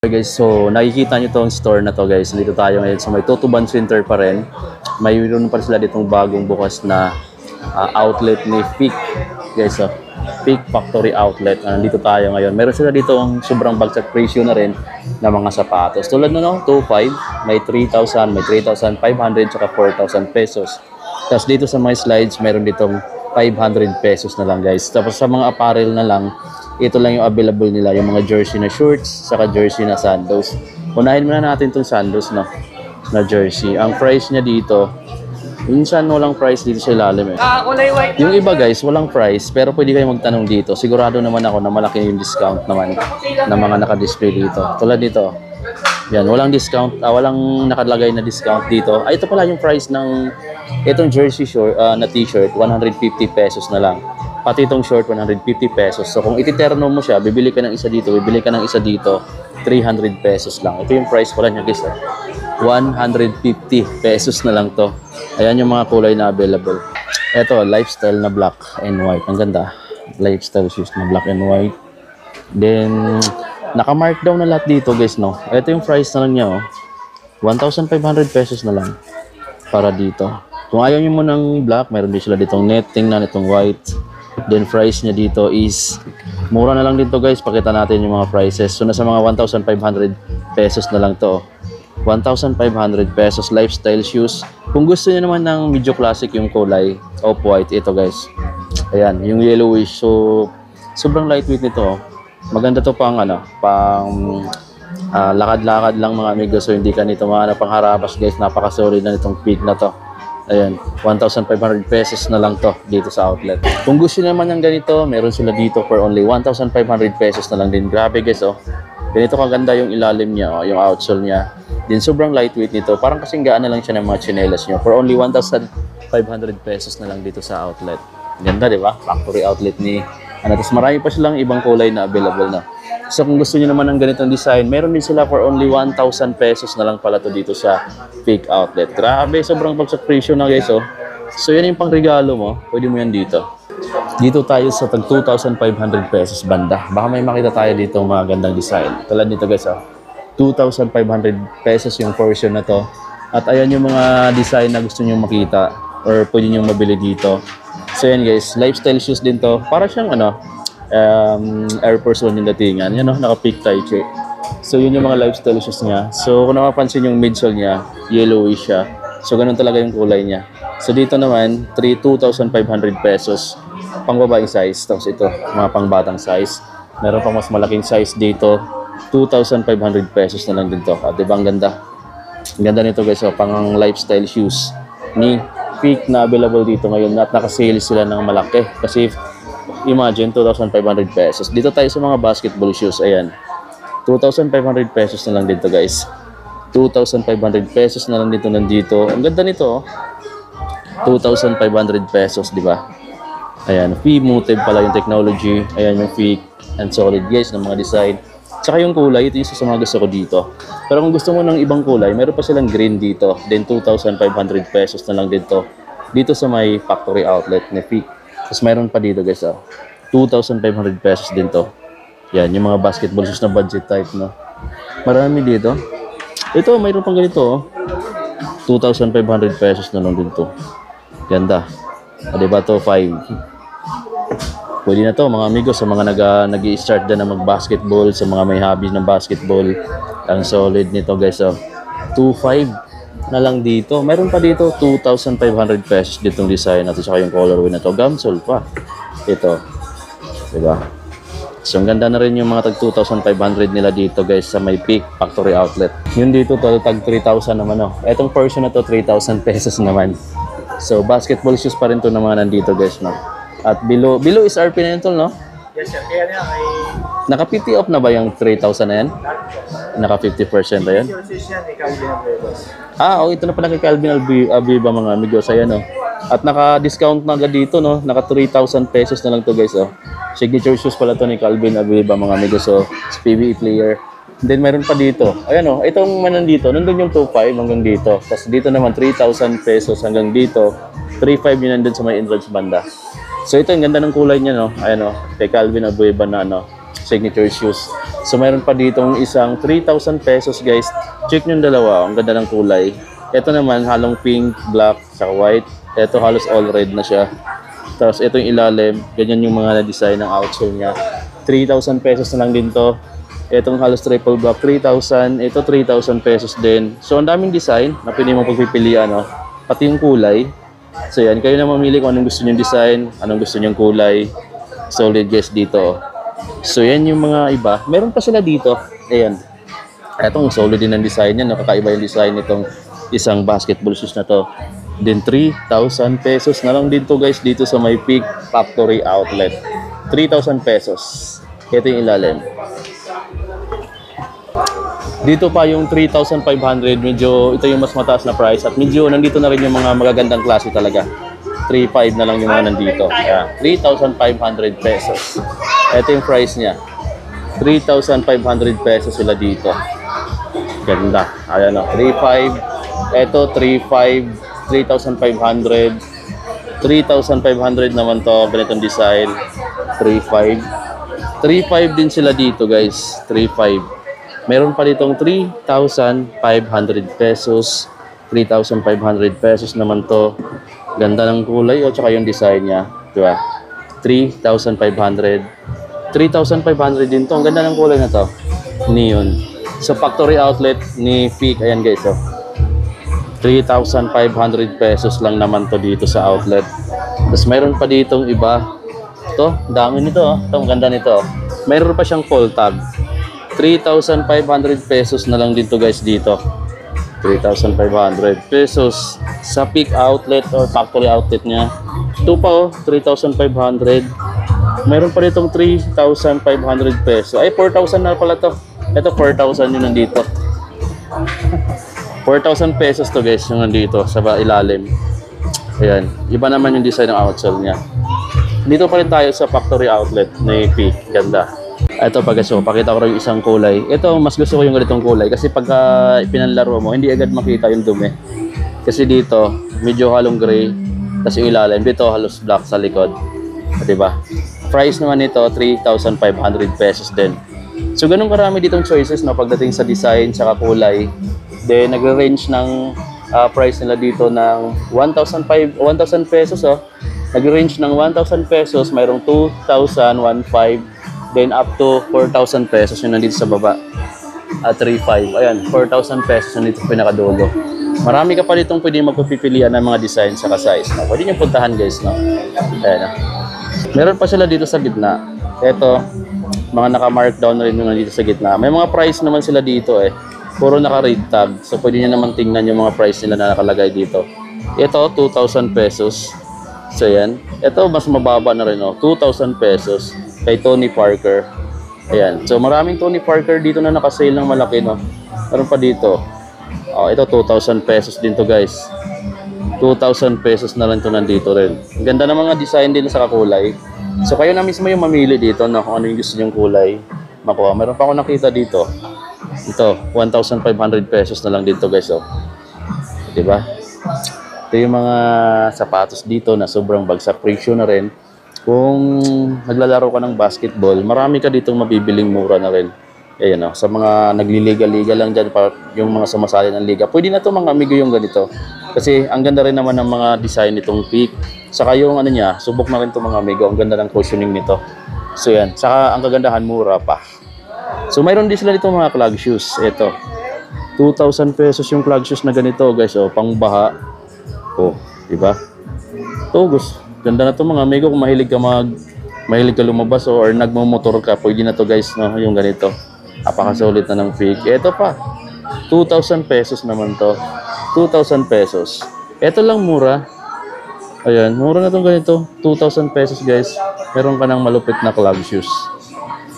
Guys, so nakikita nyo tong store na to guys. Dito tayo ngayon sa may Tutuban Center pa rin. Mayroon pa sila ditong bagong bukas na outlet ni Peak. Guys, so Peak Factory Outlet. Nandito tayo ngayon. Meron sila dito ang sobrang bagsak presyo na rin na mga sapatos. Tulad na 2,500, may 3,000, may 3,500, saka 4,000 pesos. Tapos dito sa mga slides, meron ditong 500 pesos na lang guys. Tapos sa mga apparel na lang, ito lang yung available nila, yung mga jersey na shorts, saka jersey na sandals. Unahin muna natin itong sandals na jersey. Ang price niya dito, minsan walang price dito sa ilalim eh. Yung iba guys, walang price, pero pwede kayo magtanong dito. Sigurado naman ako na malaki yung discount naman na mga naka-display dito. Tulad dito, yan, walang discount, walang nakalagay na discount dito. Ito pala yung price ng itong jersey short, na t-shirt, 150 pesos na lang. Pati itong short, 150 pesos. So kung ititerno mo siya, bibili ka ng isa dito, 300 pesos lang. Ito yung price pala niya guys. 150 pesos na lang to. Ayan yung mga kulay na available. Ito, lifestyle na black and white. Ang ganda. Lifestyle shoes na black and white. Then, naka-markdown na lahat dito guys, no? Ito yung price na lang niya, 1,500 pesos na lang para dito. Kung ayaw nyo mo ng black, meron din sila ditong netting na itong white. Then price niya dito is mura na lang dito guys. Pakita natin yung mga prices. So nasa mga 1,500 pesos na lang to. 1,500 pesos lifestyle shoes. Kung gusto niyo naman ng medyo classic yung kulay, off-white, ito guys. Ayan, yung yellowish. So sobrang lightweight nito. Maganda to pang lakad-lakad lang mga amigo. So hindi ka nito mga pangharapas guys. Napaka-solid na nitong Peak na to. Ayan, 1,500 pesos na lang to dito sa outlet. Kung gusto naman ng ganito, meron sila dito for only 1,500 pesos na lang din. Grabe guys, ganito kaganda yung ilalim niya, yung outsole niya. Din sobrang lightweight nito. Parang kasing gaan na lang siya ng mga chinelas niyo. For only 1,500 pesos na lang dito sa outlet. Ganda, di ba? Factory outlet ni tapos marami pa silang ibang kulay na available na. So kung gusto niyo naman ng ganitong design, meron din sila for only 1,000 pesos na lang pala to dito sa Peak Outlet. Grabe, sobrang bagsak presyo na guys, So yan yung pang regalo mo, pwede mo yan dito. Dito tayo sa tag 2,500 pesos banda. Baka may makita tayo dito mga gandang design. Tulad nito guys, 2,500 pesos yung portion na to. At ayan yung mga design na gusto niyo makita or pwede niyo mabili dito. So yan guys, lifestyle shoes din to. Para siyang Air Force 1 yung datingan. Yan naka-Peak Taichi. So yun yung mga lifestyle shoes niya. So kung napapansin yung midsole niya, yellowish siya. So ganun talaga yung kulay niya. So dito naman, 2,500 pesos pang babaeng size. Tapos ito, mga pang batang size. Meron pang mas malaking size dito, 2,500 pesos na lang din to. At diba ang ganda? Ang ganda nito guys, pang lifestyle shoes ni Peak na available dito ngayon at naka-sale sila ng malaki. Kasi imagine 2,500 pesos. Dito tayo sa mga basketball shoes. Ayan. 2,500 pesos na lang dito guys. 2,500 pesos na lang dito nandito. Ang ganda nito. 2,500 pesos, di ba? Ayan. V-motive pala yung technology. Ayan yung Peak and solid guys ng mga design. Tsaka yung kulay, ito yung sa mga gusto ko dito. Pero kung gusto mo ng ibang kulay, meron pa silang green dito. Then 2,500 pesos na lang dito. Dito sa may factory outlet ni Peak. Tapos mayroon pa dito guys, 2,500 pesos din to. Yan, yung mga basketball shoes na budget type, Marami dito. Ito, mayroon pang ganito, 2,500 pesos na lang din to. Ganda. Diba to, 5. Pwede na to mga amigos sa mga nag-i-start na mag-basketball, sa mga may hobby ng basketball. Ang solid nito guys, 2,500 na lang dito. Meron pa dito 2,500 pesos ditong design natin, saka yung colorway na to. Gamsol pa. Ito. Diba? So ang ganda na rin yung mga tag 2,500 nila dito guys sa may Peak Factory Outlet. Yun dito tag 3,000 naman, Etong portion na to 3,000 pesos naman. So basketball shoes pa rin to naman nandito guys, At below is RP na yun tol, Yes sir, kaya niya ay... Naka 50 off na ba yung 3,000 na yan? Naka 50% ba yan? Ito na pala kay Calvin Abiba mga amigos. Ayan, At naka-discount na agad dito, Naka 3,000 pesos na lang to guys, Signature shoes pala to ni Calvin Abiba mga amigos. So, PBE player. Then meron pa dito. Ayan, itong man nandito, nandun yung 2,500 hanggang dito. Tapos dito naman 3,000 pesos hanggang dito. 3,500 yun nandun sa may entrance banda. So ito, ang ganda ng kulay niya, Ayan, kay Calvin Abueva na, signature shoes. So mayroon pa ditong isang 3,000 pesos guys. Check nyo yung dalawa, ang ganda ng kulay. Ito naman halong pink, black, saka white. Ito halos all red na siya. Tapos ito yung ilalim, ganyan yung mga na-design ng outsole niya. 3,000 pesos na lang din to. Itong halos triple black, 3,000. Ito 3,000 pesos din. So ang daming design na pwede mo pagpipilian, no? Pati yung kulay. So yan, kayo na mamili kung anong gusto nyong design, anong gusto nyong kulay. Solid guys dito. So yan yung mga iba. Meron pa sila dito. Ayan. Itong solid din ang design niya. Nakakaiba yung design nitong isang basketball shoes na to. Then 3,000 pesos na lang din to guys dito sa may Peak Factory Outlet. 3,000 pesos. Ito yung ilalim. Dito pa yung 3,500. Medyo ito yung mas mataas na price. At medyo nandito na rin yung mga magagandang klase talaga. 3,500 na lang yung mga nandito. Yeah, 3,500 pesos. Ito yung price niya. 3,500 pesos sila dito. Ganda. Ayan o. 3,500. Ito 3,500. 3,500. 3,500 naman to. Ganitong design. 3,500. 3,500 din sila dito guys. 3,500. Meron pa ditong 3,500 pesos. 3,500 pesos naman to. Ganda ng kulay o tsaka yung design niya, di ba? 3,500. 3,500 din to. Ang ganda ng kulay na to. Neon. Sa factory outlet ni Peak, ayan guys, oh. 3,500 pesos lang naman to dito sa outlet. Tapos mayroon pa ditong iba. Ito, dami nito, oh. Ito, ang ganda nito, oh. Mayroon pa siyang call tag. 3,500 pesos na lang din to guys dito. 3,500 pesos sa Peak outlet or factory outlet niya. Ito pa oh, 3,500. Mayroon pa ditong 3,500 pesos. Ay, 4,000 na pala to. Ito 4,000 yun nandito. 4,000 pesos to guys yung nandito sa ilalim. Ayan. Iba naman yung design ng outsole niya. Dito pa rin tayo sa factory outlet ni Peak. Ganda. Ito pag so, pakita ko rin isang kulay. Ito, mas gusto ko yung ganitong kulay kasi pagka pinanlaro mo, hindi agad makita yung dumi. Kasi dito, medyo halong gray, tapos yung ilalim, dito halos black sa likod. Diba? Price naman nito, 3,500 pesos din. So, ganun karami ditong choices no, pagdating sa design, saka kulay. Then, nagre-range ng price nila dito ng 1,000 pesos. Oh. Nagre-range ng 1,000 pesos, mayroong 2,000, 1,500. Then up to 4,000 pesos yung nandito sa baba. At 3,500. Ayan, 4,000 pesos yung nandito sa pinakadulo. Marami ka pa ditong pwede magpipilian ng mga design sa size. No? Pwede nyo puntahan guys. No? Ayan, no? Meron pa sila dito sa gitna. Ito, mga naka-markdown na rin yung nandito sa gitna. May mga price naman sila dito eh. Puro naka-rate tag. So pwede nyo naman tingnan yung mga price nila na nakalagay dito. Ito, 2,000 pesos. So yan. Ito, mas mababa na rin. Oh. 2,000 pesos. Kay Tony Parker. Ayan. So maraming Tony Parker dito na naka-sale ng malaki, no. Meron pa dito. Oh, ito 2,000 pesos din to, guys. 2,000 pesos na lang to nandito rin. Ang ganda ng mga design din sa kakulay. So kayo na mismo yung mamili dito na kung ano yung gusto niyong kulay makuha. Meron pa ako nakita dito. Ito, 1,500 pesos na lang dito, guys, oh. 'Di ba? Ito yung mga sapatos dito na sobrang bagsak presyo na rin. Kung naglalaro ka ng basketball, marami ka ditong mabibiling mura na rin. Ayan, no? Sa mga nagliliga-liga lang dyan, yung mga sumasali ng liga, pwede na to mga amigo yung ganito. Kasi ang ganda rin naman ng mga design nitong Peak. Saka yung ano niya, subok na rin to mga amigo. Ang ganda ng cushioning nito. So yan, saka ang kagandahan, mura pa. So mayroon din sila dito mga clog shoes. Ito, 2,000 pesos yung clog shoes na ganito, guys. Oh, pang baha. Oh, diba? Ito, guys. Ganda na to mga amigo kung mahilig ka lumabas or nagmo-motor ka, pwede na to guys, no, yung ganito. Napakasulit na ng Peak. Ito pa. 2,000 pesos naman to. 2,000 pesos. Ito lang mura. Ayan, mura na tong ganito. 2,000 pesos guys. Meron ka ng malupit na clog shoes.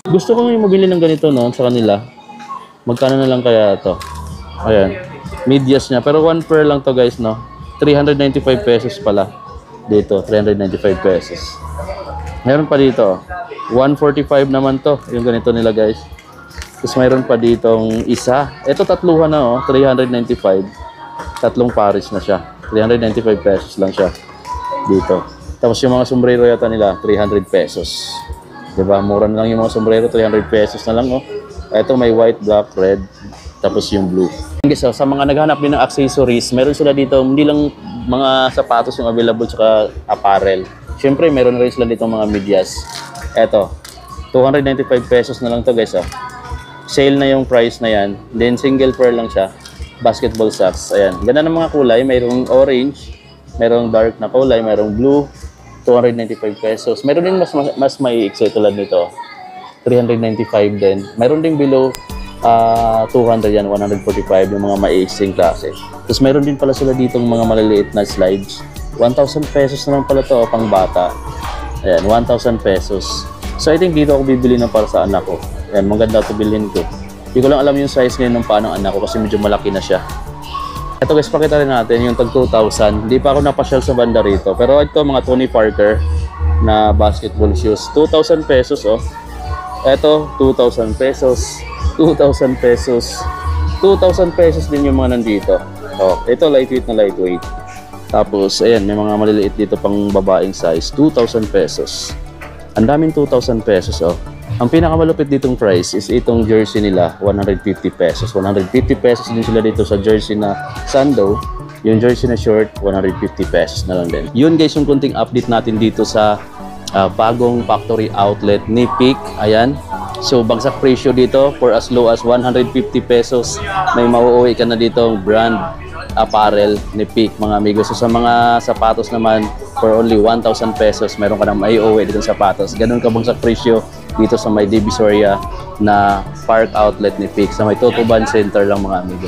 Gusto ko yung mabili ng ganito no sa kanila. Magkano na lang kaya to? Ayan. Medyas niya. Pero 1 pair lang to guys, no. 395 pesos pala. Dito, 395 pesos. Meron pa dito, 145 naman to, yung ganito nila guys. Tapos mayroon pa ditong isa. Ito tatluhan na oh, 395. Tatlong pares na siya. 395 pesos lang siya dito. Tapos yung mga sombrero yata nila, 300 pesos. Diba? Mura na lang yung mga sombrero, 300 pesos na lang, oh. Ito may white, black, red, tapos yung blue. Guys, so, sa mga naghanap din ng accessories, meron sila dito, hindi lang mga sapatos yung available tsaka apparel. Siyempre, meron rin sila dito mga medyas. Ito, 295 pesos na lang to guys, oh. Sale na yung price na yan. Then, single pair lang siya. Basketball socks. Ayan. Ganda ng mga kulay. Mayroong orange, mayroong dark na kulay, mayroong blue. 295 pesos. Meron din mas may iksi tulad nito. 395 din. Meron din below 200 yan, 145 yung mga maiiksing klase. Tapos meron din pala sila dito mga maliliit na slides. 1,000 pesos na lang pala to pang bata. Ayan, 1,000 pesos. So I think dito ako bibili ng para sa anak ko. Ayan, maganda ito bilhin ko. Hindi ko lang alam yung size ngayon ng paano anak ko kasi medyo malaki na siya. Ito guys, pakita rin natin yung tag 2,000. Hindi pa ako napasyal sa banda rito. Pero ito mga Tony Parker na basketball shoes. 2,000 pesos, oh. Ito, 2,000 pesos. 2,000 pesos. 2,000 pesos din yung mga nandito. Oh, ito lightweight na lightweight. Tapos, ayan, may mga maliliit dito pang babaeng size. 2,000 pesos. Ang daming 2,000 pesos, oh. Ang pinakamalupit ditong price is itong jersey nila, 150 pesos. 150 pesos din sila dito sa jersey na sando. Yung jersey na short, 150 pesos na lang din. Yun guys, yung kunting update natin dito sa bagong factory outlet ni Peak. Ayan. So, bagsak presyo dito for as low as 150 pesos. May mauuwi ka na dito brand apparel ni Peak, mga amigo. So, sa mga sapatos naman, for only 1,000 pesos, meron ka na maiuwi dito sapatos. Ganun ka bagsak presyo dito sa may Divisoria na park outlet ni Peak. Sa may Totoban Center lang, mga amigo.